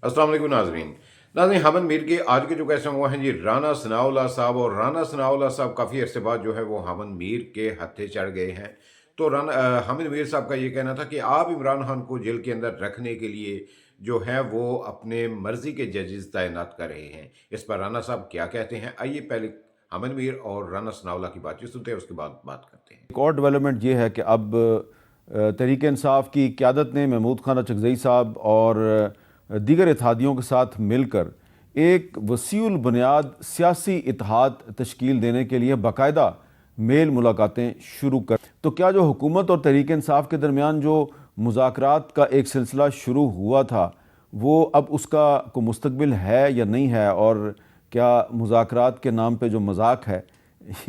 अस्सलाम वालेकुम नाज़रीन। हमद मीर के आज के जो कैसे हुआ हैं जी, राना सनाउल्लाह साहब, और राना सनाउल्लाह साहब काफ़ी अरसे बाद जो है वो हमद मीर के हत्थे चढ़ गए हैं। तो हामिद मीर साहब का ये कहना था कि आप इमरान खान को जेल के अंदर रखने के लिए जो है वो अपने मर्जी के जजेस तैनात कर रहे हैं। इस पर राना साहब क्या कहते हैं, आइए पहले हामिद मीर और राना सनाउल्लाह की बातचीत सुनते हैं, उसके बाद बात करते हैं। एक और डेवलपमेंट ये है कि अब तहरीक इंसाफ की क़यादत ने महमूद खान अचकज़ई साहब और दीगर इत्तेहादियों के साथ मिलकर एक वसीउल बुनियाद सियासी इत्तेहाद तश्कील देने के लिए बाकायदा मेल मुलाकातें शुरू कर। तो क्या जो हुकूमत और तहरीक इंसाफ के दरमियान जो मुज़ाकरात का एक सिलसिला शुरू हुआ था वो अब उसका को मुस्तकबिल है या नहीं है, और क्या मुज़ाकरात के नाम पे जो मजाक है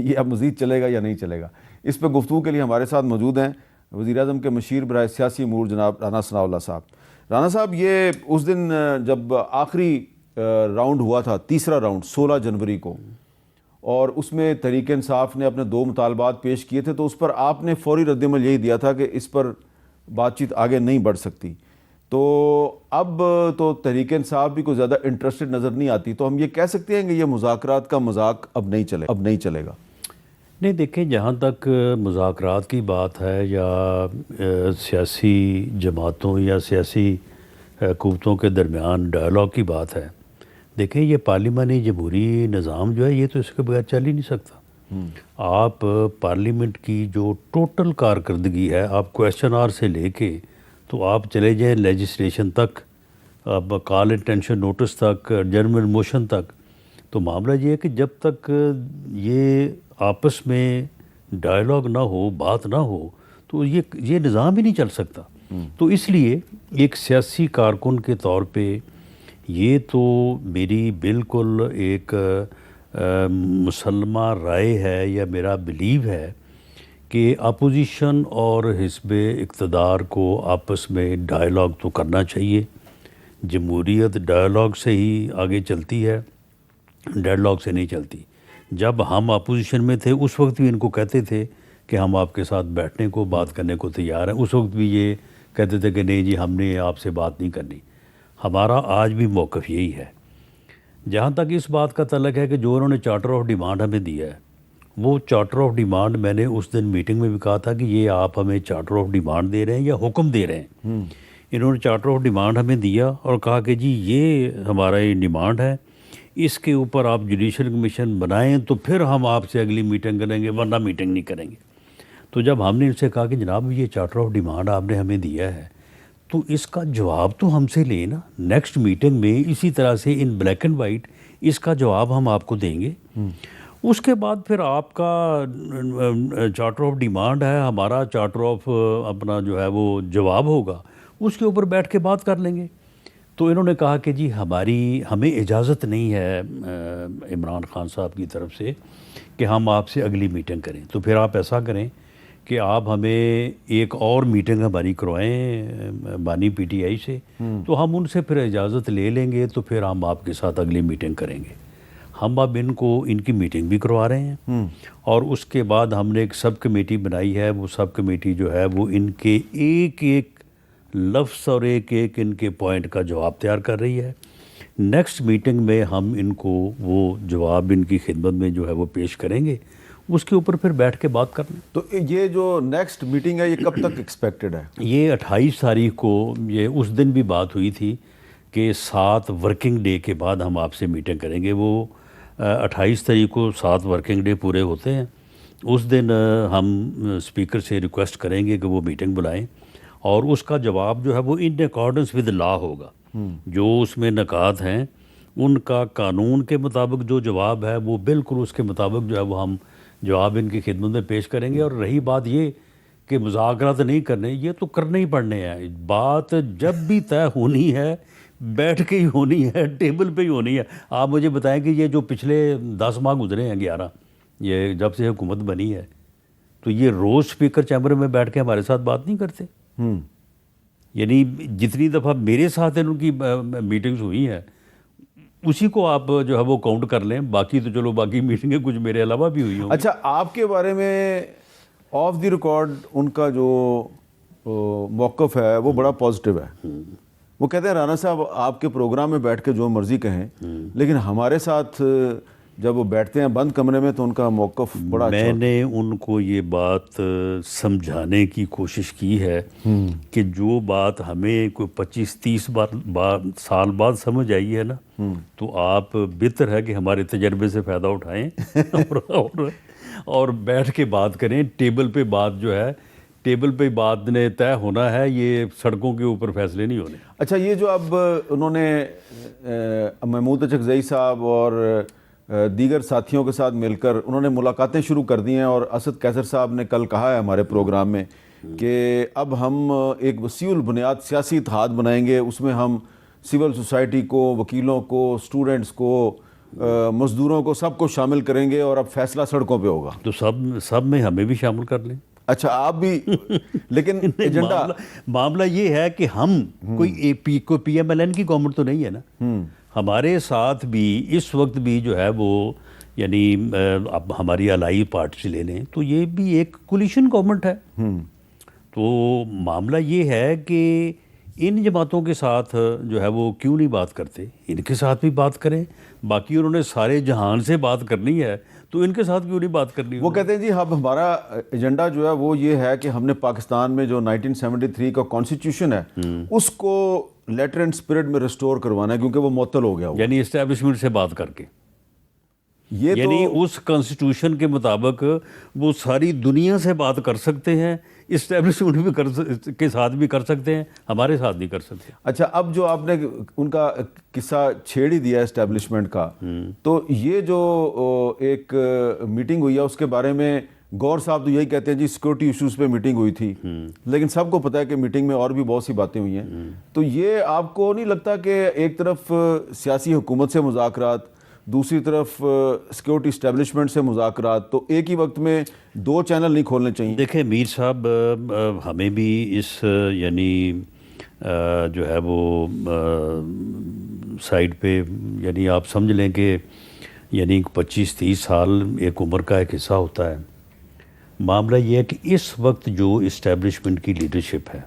ये अब मज़ीद चलेगा या नहीं चलेगा? इस पर गुफ्तगू के लिए हमारे साथ मौजूद हैं वज़ीर-ए-आज़म के मशीर बराए सियासी अमूर जनाब राना सनाउल्लाह साहब। राना साहब, ये उस दिन जब आखिरी राउंड हुआ था, तीसरा राउंड 16 जनवरी को, और उसमें तहरीक इंसाफ ने अपने 2 मुतालबात पेश किए थे, तो उस पर आपने फौरी रद्दअमल यही दिया था कि इस पर बातचीत आगे नहीं बढ़ सकती। तो अब तो तहरीक इंसाफ भी कोई ज़्यादा इंटरेस्टेड नज़र नहीं आती, तो हम ये कह सकते हैं कि ये मुज़ाकरात का मजाक अब नहीं चलेगा। नहीं, देखें, जहाँ तक मुज़ाकरात की बात है या सियासी जमातों या सियासी क़ुव्वतों के दरमियान डायलॉग की बात है, देखें, ये पार्लिमानी जमहूरी निज़ाम जो है ये तो इसके बगैर चल ही नहीं सकता। आप पार्लियामेंट की जो टोटल कारकर्दगी है, आप क्वेश्चन आवर से लेके तो आप चले जाएँ लेजिस्लेशन तक, अब कॉल इंटेंशन नोटिस तक, जनरल मोशन तक, तो मामला ये है कि जब तक ये आपस में डायलॉग ना हो, बात ना हो, तो ये निज़ाम ही नहीं चल सकता। तो इसलिए एक सियासी कारकुन के तौर पे ये तो मेरी बिल्कुल एक मुसल्लमा राय है या मेरा बिलीव है कि अपोजिशन और हिस्ब इक़्तिदार को आपस में डायलॉग तो करना चाहिए। जमहूरियत डायलॉग से ही आगे चलती है, डेडलॉक से नहीं चलती। जब हम अपोजिशन में थे उस वक्त भी इनको कहते थे कि हम आपके साथ बैठने को, बात करने को तैयार हैं। उस वक्त भी ये कहते थे कि नहीं जी, हमने आपसे बात नहीं करनी। हमारा आज भी मौक़िफ़ यही है। जहाँ तक इस बात का तल्लुक़ है कि जो उन्होंने चार्टर ऑफ डिमांड हमें दिया है, वो चार्टर ऑफ डिमांड मैंने उस दिन मीटिंग में भी कहा था कि ये आप हमें चार्टर ऑफ डिमांड दे रहे हैं या हुक्म दे रहे हैं। इन्होंने चार्टर ऑफ डिमांड हमें दिया और कहा कि जी ये हमारा ये डिमांड है, इसके ऊपर आप जुडिशल कमीशन बनाएं तो फिर हम आपसे अगली मीटिंग करेंगे, वरना मीटिंग नहीं करेंगे। तो जब हमने इनसे कहा कि जनाब ये चार्टर ऑफ डिमांड आपने हमें दिया है तो इसका जवाब तो हमसे लेना, नेक्स्ट मीटिंग में इसी तरह से इन ब्लैक एंड वाइट इसका जवाब हम आपको देंगे। उसके बाद फिर आपका चार्टर ऑफ डिमांड है, हमारा चार्टर ऑफ अपना जो है वो जवाब होगा, उसके ऊपर बैठ के बात कर लेंगे। तो इन्होंने कहा कि जी हमें इजाज़त नहीं है इमरान खान साहब की तरफ से कि हम आपसे अगली मीटिंग करें। तो फिर आप ऐसा करें कि आप हमें एक और मीटिंग हमारी करवाएं बानी पीटीआई से, तो हम उनसे फिर इजाज़त ले लेंगे, तो फिर हम आपके साथ अगली मीटिंग करेंगे। हम अब इनकी मीटिंग भी करवा रहे हैं और उसके बाद हमने एक सब कमेटी बनाई है। वो सब कमेटी जो है वो इनके एक एक लफ्ज़ और एक एक इनके पॉइंट का जवाब तैयार कर रही है। नेक्स्ट मीटिंग में हम इनको वो जवाब इनकी खिदमत में जो है वो पेश करेंगे, उसके ऊपर फिर बैठ के बात करना। तो ये जो नेक्स्ट मीटिंग है ये कब तक एक्सपेक्टेड है? ये 28 तारीख को, ये उस दिन भी बात हुई थी कि 7 वर्किंग डे के बाद हम आपसे मीटिंग करेंगे। वो 28 तारीख को 7 वर्किंग डे पूरे होते हैं। उस दिन हम स्पीकर से रिक्वेस्ट करेंगे कि वो मीटिंग बुलाएं और उसका जवाब जो है वो इन अकॉर्डेंस विद लॉ होगा। जो उसमें नकात हैं उनका कानून के मुताबिक जो जवाब है वो बिल्कुल उसके मुताबिक जो है वो हम जवाब इनकी खिदमत में पेश करेंगे। और रही बात ये कि मुज़ाकरात नहीं करने, ये तो करने ही पड़ने हैं। बात जब भी तय होनी है बैठ के ही होनी है, टेबल पे ही होनी है। आप मुझे बताएं कि ये जो पिछले 10 माह गुजरे हैं, 11, ये जब से हुकूमत बनी है, तो ये रोज़ स्पीकर चैम्बर में बैठ के हमारे साथ बात नहीं करते। यानी जितनी दफ़ा मेरे साथ उनकी मीटिंग्स हुई हैं उसी को आप जो है वो काउंट कर लें। बाकी तो चलो बाकी मीटिंगें कुछ मेरे अलावा भी हुई होंगी। अच्छा, आपके बारे में ऑफ द रिकॉर्ड उनका जो मौक़िफ़ है वो बड़ा पॉजिटिव है। وہ کہتے ہیں رانا صاحب آپ کے پروگرام میں بیٹھ کے جو مرضی کہیں، لیکن ہمارے ساتھ جب وہ بیٹھتے ہیں بند کمرے میں تو ان کا موقف بڑا اچھا میں نے ان کو یہ بات سمجھانے کی کوشش کی ہے کہ جو بات ہمیں کوئی 25-30 سال بعد سمجھ آئی ہے نا، تو آپ بہتر ہے کہ ہمارے تجربے سے فائدہ اٹھائیں اور بیٹھ کے بات کریں. ٹیبل پہ بات جو ہے، ٹیبل پہ بات نے طے ہونا ہے، یہ سڑکوں کے اوپر فیصلے نہیں ہونے. اچھا، یہ جو اب انہوں نے محمود اچکزئی صاحب اور دیگر ساتھیوں کے ساتھ مل کر انہوں نے ملاقاتیں شروع کر دی ہیں، اور اسد قیصر صاحب نے کل کہا ہے ہمارے پروگرام میں کہ اب ہم ایک وسیع البنیاد سیاسی اتحاد بنائیں گے، اس میں ہم سول سوسائٹی کو، وکیلوں کو، اسٹوڈنٹس کو، مزدوروں کو، سب کو شامل کریں گے، اور اب فیصلہ سڑکوں پہ ہوگا. تو سب میں ہمیں بھی شامل کر لیں. اچھا، آپ بھی، لیکن ایجنڈا معاملہ یہ ہے کہ ہم کوئی پی ایم ایل این کی گورنمنٹ تو نہیں ہے نا. ہمارے ساتھ بھی اس وقت بھی جو ہے وہ، یعنی اب ہماری الائی پارٹی لے لیں تو یہ بھی ایک کولیشن گورنمنٹ ہے. تو معاملہ یہ ہے کہ ان جماعتوں کے ساتھ جو ہے وہ کیوں نہیں بات کرتے، ان کے ساتھ بھی بات کریں. باقی انہوں نے سارے جہان سے بات کرنی ہے تو ان کے ساتھ کیوں نہیں بات کرنی. وہ کہتے ہیں جی اب ہمارا ایجنڈا جو ہے وہ یہ ہے کہ ہم نے پاکستان میں جو 1973 کا کانسٹیٹیوشن ہے اس کو لیٹر اینڈ اسپرٹ میں ریسٹور کروانا ہے، کیونکہ وہ معطل ہو گیا ہوا. یعنی اسٹیبلشمنٹ سے بات کر کے، یہ یعنی تو اس کانسٹیٹیوشن کے مطابق وہ ساری دنیا سے بات کر سکتے ہیں، اسٹیبلشمنٹ بھی کے ساتھ بھی کر سکتے ہیں، ہمارے ساتھ نہیں کر سکتے. اچھا، اب جو آپ نے ان کا قصہ چھیڑ ہی دیا اسٹیبلشمنٹ کا، تو یہ جو ایک میٹنگ ہوئی ہے اس کے بارے میں گور صاحب تو یہی کہتے ہیں جی سیکورٹی ایشوز پہ میٹنگ ہوئی تھی، لیکن سب کو پتہ ہے کہ میٹنگ میں اور بھی بہت سی باتیں ہوئی ہیں. تو یہ آپ کو نہیں لگتا کہ ایک طرف سیاسی حکومت سے مذاکرات، دوسری طرف سیکورٹی اسٹیبلشمنٹ سے مذاکرات، تو ایک ہی وقت میں دو چینل نہیں کھولنے چاہیے؟ دیکھیں میر صاحب، ہمیں بھی اس یعنی جو ہے وہ سائڈ پہ، یعنی آپ سمجھ لیں کہ یعنی 25-30 سال ایک عمر کا ایک حصہ ہوتا ہے. معاملہ یہ ہے کہ اس وقت جو اسٹیبلشمنٹ کی لیڈرشپ ہے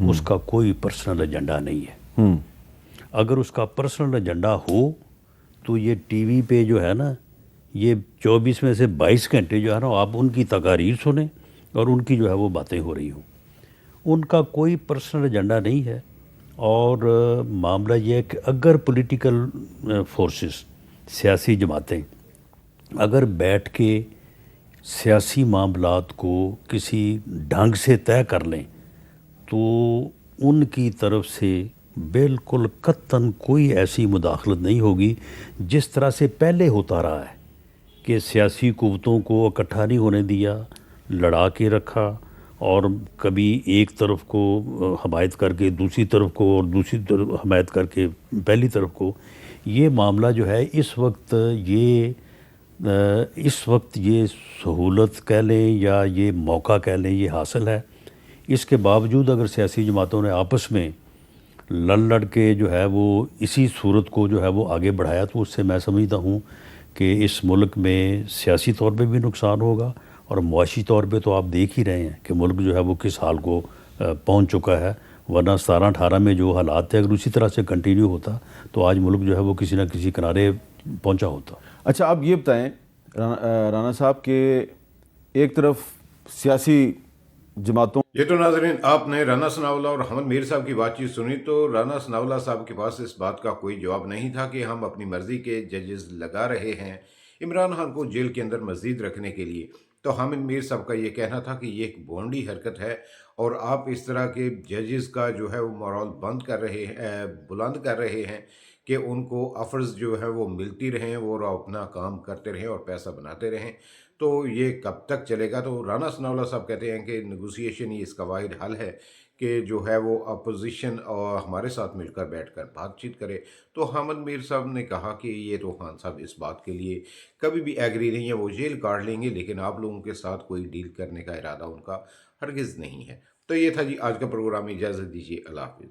اس کا کوئی پرسنل ایجنڈا نہیں ہے. اگر اس کا پرسنل ایجنڈا ہو تو یہ ٹی وی پہ جو ہے نا، یہ 24 میں سے 22 گھنٹے جو ہے نا آپ ان کی تقاریر سنیں اور ان کی جو ہے وہ باتیں ہو رہی ہوں. ان کا کوئی پرسنل ایجنڈا نہیں ہے. اور معاملہ یہ ہے کہ اگر پولیٹیکل فورسز، سیاسی جماعتیں اگر بیٹھ کے سیاسی معاملات کو کسی ڈھنگ سے طے کر لیں تو ان کی طرف سے بالکل قطعاً کوئی ایسی مداخلت نہیں ہوگی جس طرح سے پہلے ہوتا رہا ہے کہ سیاسی قوتوں کو اکٹھا نہیں ہونے دیا، لڑا کے رکھا، اور کبھی ایک طرف کو حمایت کر کے دوسری طرف کو، اور دوسری طرف حمایت کر کے پہلی طرف کو. یہ معاملہ جو ہے اس وقت یہ سہولت کہہ لیں یا یہ موقع کہہ لیں، یہ حاصل ہے. اس کے باوجود اگر سیاسی جماعتوں نے آپس میں لڑ کے جو ہے وہ اسی صورت کو جو ہے وہ آگے بڑھایا تو اس سے میں سمجھتا ہوں کہ اس ملک میں سیاسی طور پہ بھی نقصان ہوگا، اور معاشی طور پہ تو آپ دیکھ ہی رہے ہیں کہ ملک جو ہے وہ کس حال کو پہنچ چکا ہے. ورنہ 17-18 میں جو حالات تھے اگر اسی طرح سے کنٹینیو ہوتا تو آج ملک جو ہے وہ کسی نہ کسی کنارے پہنچا ہوتا. اچھا، آپ یہ بتائیں رانا صاحب کہ ایک طرف سیاسی جماعتوں، یہ تو ناظرین آپ نے رانا ثناء اللہ اور حمد میر صاحب کی بات چیت سنی، تو رانا ثناء اللہ صاحب کے پاس اس بات کا کوئی جواب نہیں تھا کہ ہم اپنی مرضی کے ججز لگا رہے ہیں عمران خان کو جیل کے اندر مزید رکھنے کے لیے. تو حامد میر صاحب کا یہ کہنا تھا کہ یہ ایک بھونڈی حرکت ہے، اور آپ اس طرح کے ججز کا جو ہے وہ مورال بلند کر رہے ہیں کہ ان کو آفرز جو ہے وہ ملتی رہیں، وہ اپنا کام کرتے رہیں اور پیسہ بناتے رہیں. تو یہ کب تک چلے گا؟ تو رانا ثناء اللہ صاحب کہتے ہیں کہ نیگوسیشن ہی اس کا واحد حل ہے کہ جو ہے وہ اپوزیشن اور ہمارے ساتھ مل کر بیٹھ کر بات چیت کرے. تو حامد میر صاحب نے کہا کہ یہ تو خان صاحب اس بات کے لیے کبھی بھی ایگری نہیں ہے، وہ جیل کاٹ لیں گے، لیکن آپ لوگوں کے ساتھ کوئی ڈیل کرنے کا ارادہ ان کا ہرگز نہیں ہے. تو یہ تھا جی آج کا پروگرام. اجازت دیجیے، اللہ حافظ.